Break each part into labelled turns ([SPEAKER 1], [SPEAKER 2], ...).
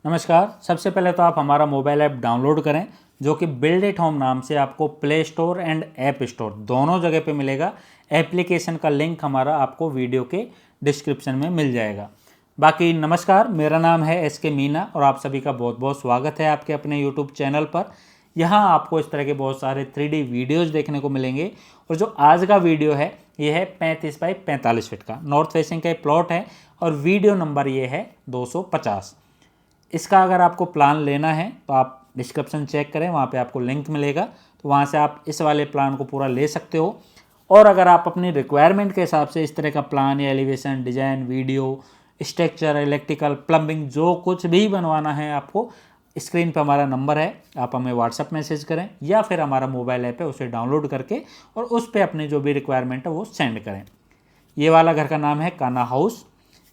[SPEAKER 1] नमस्कार। सबसे पहले तो आप हमारा मोबाइल ऐप डाउनलोड करें जो कि बिल्ड इट होम नाम से आपको play store and app store दोनों जगह पे मिलेगा। एप्लीकेशन का लिंक हमारा आपको वीडियो के डिस्क्रिप्शन में मिल जाएगा। बाकी नमस्कार, मेरा नाम है SK मीना और आप सभी का बहुत बहुत स्वागत है आपके अपने यूट्यूब चैनल पर। यहाँ आपको इस तरह के बहुत सारे 3D वीडियोज़ देखने को मिलेंगे और जो आज का वीडियो है ये है 35 बाई 45 फीट का नॉर्थ फेसिंग का प्लॉट है और वीडियो नंबर ये है 250। इसका अगर आपको प्लान लेना है तो आप डिस्क्रिप्शन चेक करें, वहाँ पे आपको लिंक मिलेगा, तो वहाँ से आप इस वाले प्लान को पूरा ले सकते हो। और अगर आप अपनी रिक्वायरमेंट के हिसाब से इस तरह का प्लान या elevation, design, video, structure, electrical, plumbing जो कुछ भी बनवाना है आपको, स्क्रीन पे हमारा नंबर है, आप हमें व्हाट्सअप मैसेज करें या फिर हमारा मोबाइल ऐप है उसे डाउनलोड करके और उस पर अपनी जो भी रिक्वायरमेंट है वो सेंड करें। ये वाला घर का नाम है कान्हा हाउस।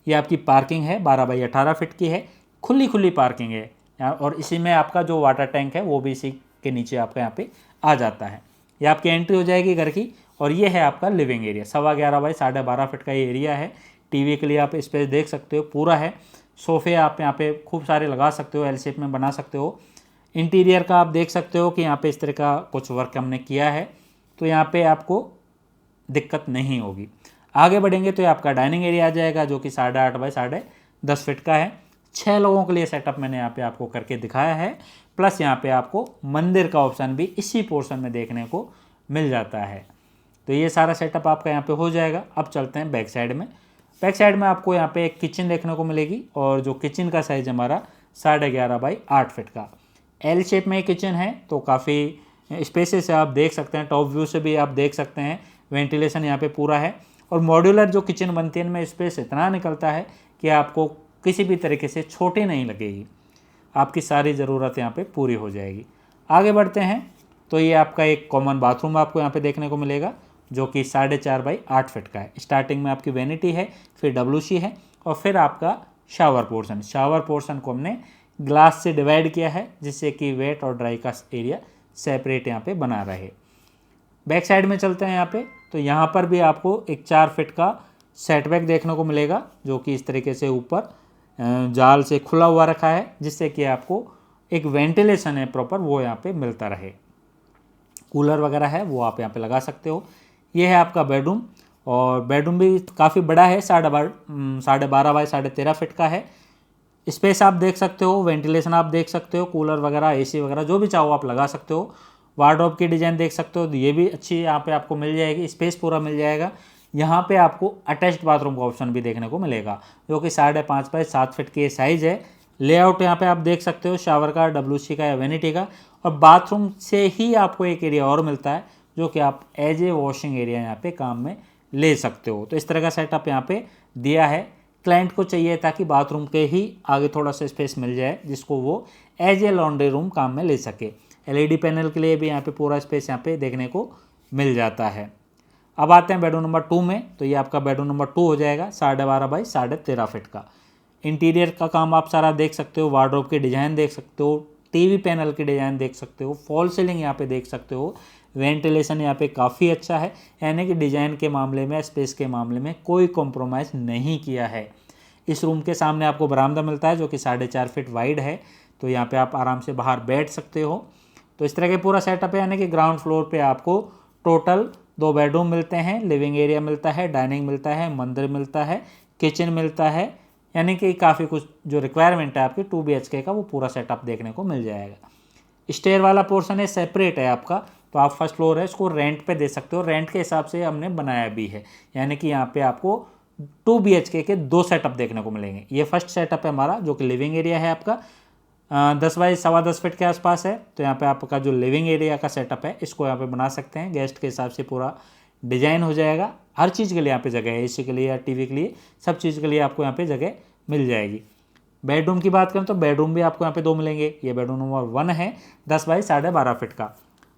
[SPEAKER 1] ये आपकी पार्किंग है 12 बाई 18 फीट की है, खुली पार्किंग है और इसी में आपका जो वाटर टैंक है वो भी इसी के नीचे आपका यहाँ पे आ जाता है। ये आपकी एंट्री हो जाएगी घर की और ये है आपका लिविंग एरिया। 11.25 बाई 12.5 फीट का ये एरिया है। टीवी के लिए आप स्पेस देख सकते हो पूरा है। सोफ़े आप यहाँ पे खूब सारे लगा सकते हो, एल शेप में बना सकते हो। इंटीरियर का आप देख सकते हो कि यहाँ पे इस तरह का कुछ वर्क हमने किया है, तो यहाँ पे आपको दिक्कत नहीं होगी। आगे बढ़ेंगे तो ये आपका डाइनिंग एरिया आ जाएगा जो कि 8.5 बाई 10.5 फीट का है। 6 लोगों के लिए सेटअप मैंने यहाँ पे आपको करके दिखाया है। प्लस यहाँ पे आपको मंदिर का ऑप्शन भी इसी पोर्शन में देखने को मिल जाता है। तो ये सारा सेटअप आपका यहाँ पे हो जाएगा। अब चलते हैं बैक साइड में। बैक साइड में आपको यहाँ पे एक किचन देखने को मिलेगी और जो किचन का साइज़ हमारा 11.5 बाई 8 फीट का एल शेप में किचन है, तो काफ़ी स्पेसेस है, आप देख सकते हैं। टॉप व्यू से भी आप देख सकते हैं, वेंटिलेशन यहाँ पे पूरा है। और मॉड्यूलर जो किचन बनती है इनमें स्पेस इतना निकलता है कि आपको किसी भी तरीके से छोटी नहीं लगेगी, आपकी सारी ज़रूरत यहाँ पे पूरी हो जाएगी। आगे बढ़ते हैं तो ये आपका एक कॉमन बाथरूम आपको यहाँ पे देखने को मिलेगा जो कि 4.5 बाई 8 फीट का है। स्टार्टिंग में आपकी वैनिटी है, फिर WC है और फिर आपका शावर पोर्शन को हमने ग्लास से डिवाइड किया है जिससे कि वेट और ड्राई का एरिया सेपरेट यहाँ पे बना रहे। बैक साइड में चलते हैं यहाँ पे, तो यहाँ पर भी आपको एक 4 फीट का सेटबैक देखने को मिलेगा जो कि इस तरीके से ऊपर जाल से खुला हुआ रखा है जिससे कि आपको एक वेंटिलेशन है प्रॉपर वो यहाँ पे मिलता रहे। कूलर वगैरह है वो आप यहाँ पे लगा सकते हो। ये है आपका बेडरूम और बेडरूम भी काफ़ी बड़ा है, 12.5 बाई 13.5 फीट का है। स्पेस आप देख सकते हो, वेंटिलेशन आप देख सकते हो, कूलर वगैरह, AC वगैरह जो भी चाहो आप लगा सकते हो। वार्डरोब की डिज़ाइन देख सकते हो, ये भी अच्छी यहाँ पे आपको मिल जाएगी, स्पेस पूरा मिल जाएगा। यहाँ पे आपको अटैच्ड बाथरूम का ऑप्शन भी देखने को मिलेगा जो कि 5.5 बाई 7 फीट की साइज़ है। लेआउट यहाँ पे आप देख सकते हो, शावर का, WC का या वेनिटी का, और बाथरूम से ही आपको एक एरिया और मिलता है जो कि आप एज ए वॉशिंग एरिया यहाँ पे काम में ले सकते हो। तो इस तरह का सेटअप यहाँ पे दिया है। क्लाइंट को चाहिए ताकि बाथरूम के ही आगे थोड़ा सा स्पेस मिल जाए जिसको वो एज ए लॉन्ड्री रूम काम में ले सके। LED पैनल के लिए भी यहाँ पे पूरा स्पेस यहाँ पे देखने को मिल जाता है। अब आते हैं बेडरूम नंबर 2 में, तो ये आपका बेडरूम नंबर 2 हो जाएगा 12.5 बाई 13.5 फीट का। इंटीरियर का काम आप सारा देख सकते हो, वार्डरोब की डिज़ाइन देख सकते हो, TV पैनल की डिज़ाइन देख सकते हो, फॉल सीलिंग यहाँ पे देख सकते हो। वेंटिलेशन यहाँ पे काफ़ी अच्छा है, यानी कि डिज़ाइन के मामले में, स्पेस के मामले में कोई कॉम्प्रोमाइज़ नहीं किया है। इस रूम के सामने आपको बरामदा मिलता है जो कि 4.5 फीट वाइड है, तो यहाँ पे आप आराम से बाहर बैठ सकते हो। तो इस तरह के पूरा सेटअप है, यानी कि ग्राउंड फ्लोर पे आपको टोटल 2 बेडरूम मिलते हैं, लिविंग एरिया मिलता है, डाइनिंग मिलता है, मंदिर मिलता है, किचन मिलता है, यानी कि काफ़ी कुछ जो रिक्वायरमेंट है आपकी 2 BHK का वो पूरा सेटअप देखने को मिल जाएगा। स्टेयर वाला पोर्शन है, सेपरेट है आपका, तो आप फर्स्ट फ्लोर है इसको रेंट पे दे सकते हो। रेंट के हिसाब से हमने बनाया भी है, यानी कि यहाँ पे आपको 2 BHK के 2 सेटअप देखने को मिलेंगे। ये फर्स्ट सेटअप है हमारा जो कि लिविंग एरिया है आपका 10 बाई 10.25 फीट के आसपास है। तो यहाँ पे आपका जो लिविंग एरिया का सेटअप है इसको यहाँ पे बना सकते हैं, गेस्ट के हिसाब से पूरा डिजाइन हो जाएगा। हर चीज़ के लिए यहाँ पे जगह है, AC के लिए या TV के लिए, सब चीज़ के लिए आपको यहाँ पे जगह मिल जाएगी। बेडरूम की बात करें तो बेडरूम भी आपको यहाँ पे 2 मिलेंगे। ये बेडरूम नंबर 1 है 10 बाई 12.5 फीट का,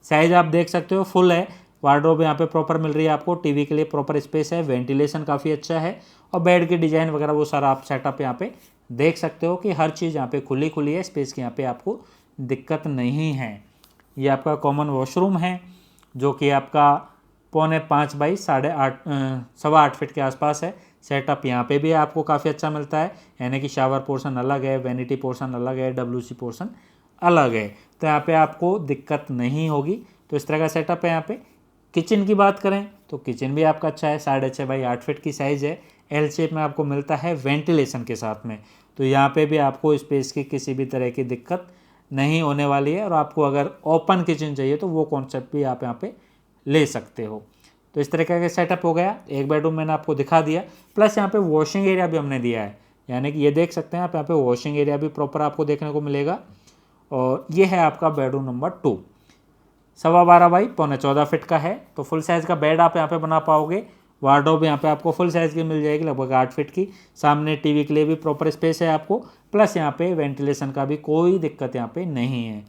[SPEAKER 1] साइज आप देख सकते हो फुल है। वार्डरोब यहाँ पे प्रॉपर मिल रही है आपको, TV के लिए प्रॉपर स्पेस है, वेंटिलेशन काफ़ी अच्छा है और बेड की डिज़ाइन वगैरह वो सारा आप सेटअप यहाँ पे देख सकते हो कि हर चीज़ यहाँ पे खुली है, स्पेस की यहाँ पे आपको दिक्कत नहीं है। ये आपका कॉमन वॉशरूम है जो कि आपका 4.5 बाई 8.5 फीट के आसपास है। सेटअप यहाँ पे भी आपको काफ़ी अच्छा मिलता है, यानी कि शावर पोर्शन अलग है, वैनिटी पोर्शन अलग है, WC पोर्शन अलग है, तो यहाँ पे आपको दिक्कत नहीं होगी। तो इस तरह का सेटअप है यहाँ पे। किचन की बात करें तो किचन भी आपका अच्छा है, 6.5 बाई 8 फीट की साइज़ है, एल शेप में आपको मिलता है वेंटिलेशन के साथ में। तो यहाँ पे भी आपको स्पेस की किसी भी तरह की दिक्कत नहीं होने वाली है, और आपको अगर ओपन किचन चाहिए तो वो कॉन्सेप्ट भी आप यहाँ पे ले सकते हो। तो इस तरीके का सेटअप हो गया। एक बेडरूम मैंने आपको दिखा दिया, प्लस यहाँ पे वॉशिंग एरिया भी हमने दिया है, यानी कि ये देख सकते हैं आप, यहाँ पे वॉशिंग एरिया भी प्रॉपर आपको देखने को मिलेगा। और ये है आपका बेडरूम नंबर 2, 12.25 बाई 14.25 फीट का है। तो फुल साइज़ का बेड आप यहाँ पे बना पाओगे। वार्डरोब यहाँ पे आपको फुल साइज़ की मिल जाएगी, लगभग 8 फीट की। सामने टीवी के लिए भी प्रॉपर स्पेस है आपको, प्लस यहाँ पे वेंटिलेशन का भी कोई दिक्कत यहाँ पे नहीं है।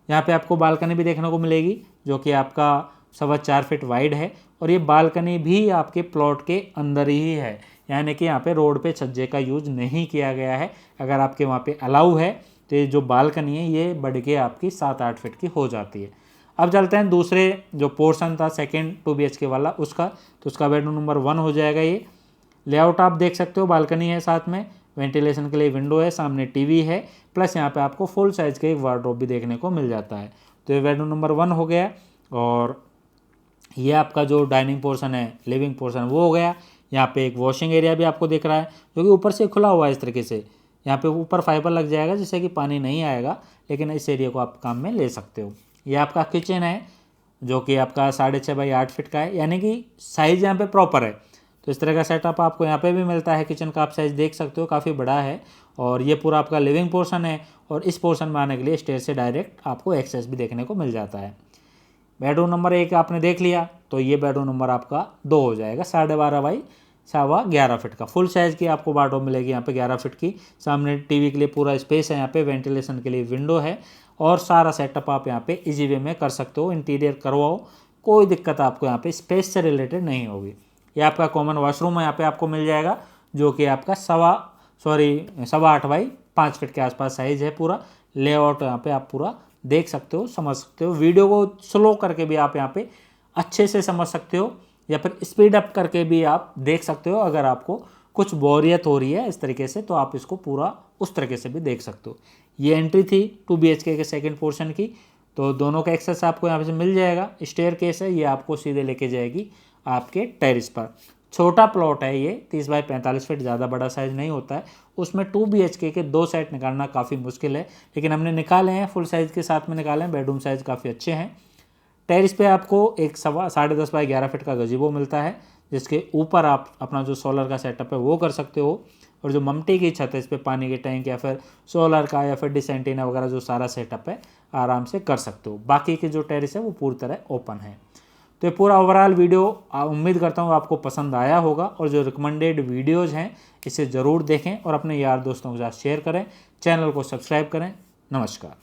[SPEAKER 1] यहाँ पे आपको बालकनी भी देखने को मिलेगी, जो कि आपका 4.25 फीट वाइड है, और ये बालकनी भी आपके प्लॉट के अंदर ही है, यानी कि यहाँ पे रोड पे छज्जे का यूज नहीं किया गया है। अगर आपके वहाँ पे अलाउ है तो ये जो बालकनी है ये बढ़ के आपकी 7-8 फीट की हो जाती है। अब चलते हैं दूसरे जो पोर्शन था सेकेंड 2 BHK वाला उसका, तो उसका बेडरूम नंबर 1 हो जाएगा। ये लेआउट आप देख सकते हो, बालकनी है, साथ में वेंटिलेशन के लिए विंडो है, सामने टीवी है, प्लस यहाँ पे आपको फुल साइज़ का एक वार्डरोब भी देखने को मिल जाता है। तो ये बेडरूम नंबर 1 हो गया। और ये आपका जो डाइनिंग पोर्शन है, लिविंग पोर्शन, वो हो गया। यहाँ पे एक वॉशिंग एरिया भी आपको दिख रहा है, जो कि ऊपर से खुला हुआ है इस तरीके से। यहाँ पे ऊपर फाइबर लग जाएगा जिससे कि पानी नहीं आएगा, लेकिन इस एरिया को आप काम में ले सकते हो। ये आपका किचन है, जो कि आपका 6.5 बाई 8 फीट का है, यानी कि साइज़ यहाँ पे प्रॉपर है। तो इस तरह का सेटअप आपको यहाँ पे भी मिलता है। किचन का आप साइज़ देख सकते हो, काफ़ी बड़ा है। और ये पूरा आपका लिविंग पोर्शन है, और इस पोर्शन में आने के लिए स्टेयर से डायरेक्ट आपको एक्सेस भी देखने को मिल जाता है। बेडरूम नंबर 1 आपने देख लिया, तो ये बेडरूम नंबर आपका 2 हो जाएगा, 12.5 बाई 11.25 फीट का। फुल साइज़ की आपको वार्डरोब मिलेगी यहाँ पे 11 फीट की। सामने टीवी के लिए पूरा स्पेस है, यहाँ पे वेंटिलेशन के लिए विंडो है, और सारा सेटअप आप यहाँ पे इजी वे में कर सकते हो। इंटीरियर करवाओ, कोई दिक्कत आपको यहाँ पे स्पेस से रिलेटेड नहीं होगी। ये आपका कॉमन वॉशरूम है, यहाँ पे आपको मिल जाएगा, जो कि आपका 8.25 बाई 5 फीट के आसपास साइज़ है। पूरा लेआउट यहाँ पे आप पूरा देख सकते हो, समझ सकते हो। वीडियो को स्लो करके भी आप यहाँ पे अच्छे से समझ सकते हो, या फिर स्पीड अप करके भी आप देख सकते हो। अगर आपको कुछ बोरियत हो रही है इस तरीके से, तो आप इसको पूरा उस तरीके से भी देख सकते हो। ये एंट्री थी 2 BHK के सेकंड पोर्शन की, तो दोनों का एक्सेस आपको यहाँ से मिल जाएगा। स्टेयर केस है, ये आपको सीधे लेके जाएगी आपके टेरिस पर। छोटा प्लॉट है ये, 30 बाई 45 फीट, ज़्यादा बड़ा साइज़ नहीं होता है। उसमें 2 BHK के 2 सेट निकालना काफ़ी मुश्किल है, लेकिन हमने निकाले हैं, फुल साइज़ के साथ में निकाले हैं। बेडरूम साइज़ काफ़ी अच्छे हैं। टेरिस पे आपको एक 10.5 बाई 11 फीट का गजीबो मिलता है, जिसके ऊपर आप अपना जो सोलर का सेटअप है वो कर सकते हो। और जो ममटी की छत है, इस पे पानी के टैंक या फिर सोलर का या फिर डिश एंटीना वगैरह जो सारा सेटअप है आराम से कर सकते हो। बाकी की जो टेरिस है वो पूरी तरह ओपन है। तो ये पूरा ओवरऑल वीडियो उम्मीद करता हूँ आपको पसंद आया होगा, और जो रिकमेंडेड वीडियोज़ हैं इसे ज़रूर देखें और अपने यार दोस्तों के साथ शेयर करें। चैनल को सब्सक्राइब करें। नमस्कार।